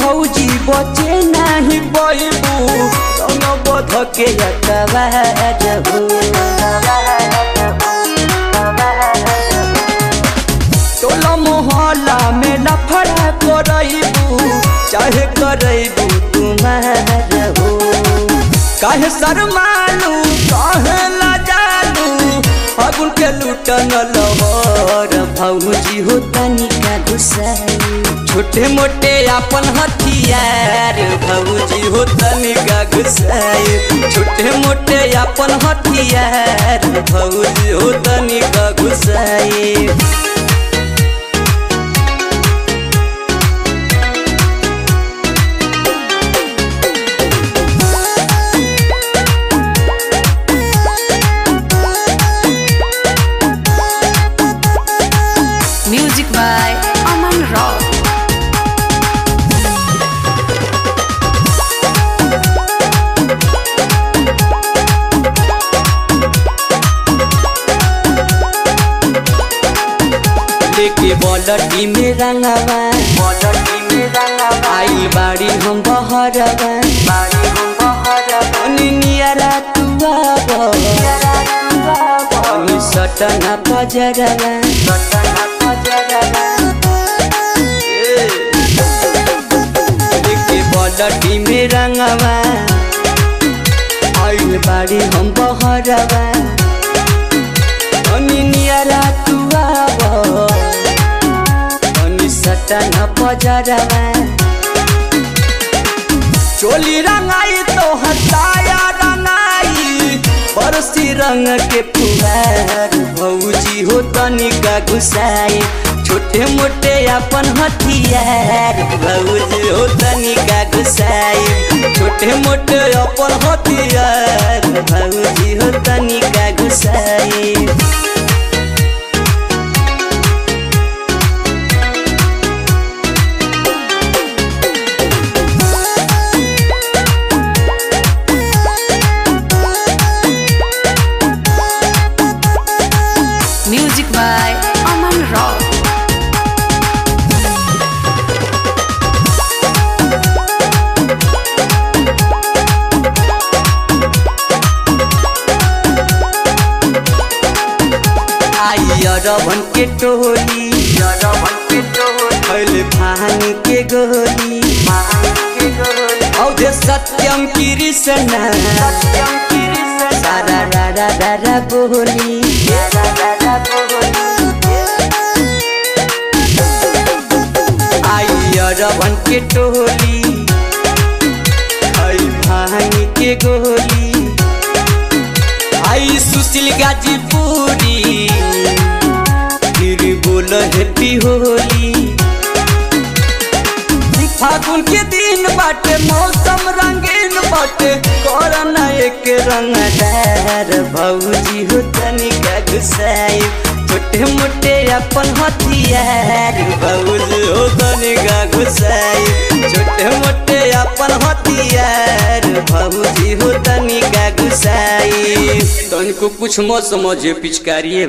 भौजी बचे नहीं पैबू रंग बध के टोला मोहल्ला में लफड़ा करबू चाहे करबू तुम्हारा हो काहे शर्मालू काहे लजालू फागुन के लूटन लहर भौजी हो तनिका घुसाई छोटे मोटे अपन हथियार भौजी हो तनिका घुसाई छोटे मोटे अपन हथियार भौजी हो तनिका घुसाई। Music by Aman Rock. लेके बॉलटी में रंगवा आई बाड़ी हम बहरवा नियरा तुआ सटना पजरवा लेके बॉलटी में रंगवा आई बाड़ी हम बहरवा नियरा तुआ सटना पजरवा चोली रंगाई तो हटाया रंगाई बरसी रंग के फुहार भौजी हो तनिका घुसाई छोटे मोटे अपन हथियार भौजी हो तनिका घुसाई छोटे मोटे अपन हथियार भौजी हो तनिका घुसाई। Music by Aman Rock. I urban के टोली फैल भांग के गोली औधे सत्यम कृष्णा सारा रा रा रा बोली आई अरबन के टोली फैल भांग के गोली आई सुशील गाजीपुरी फिर बोल हैप्पी होली फागुन के दिन बाटे मौसम रंगीन बाटे करना एक रंगदार भौजी हो तनिका घुसाई छोटे मोटे अपन हथियार भौजी हो तनिका घुसाई छोटे मोटे अपन हथियार भौजी हो तनिका घुसाई तनिको कुछ मत समझे पिचकारी।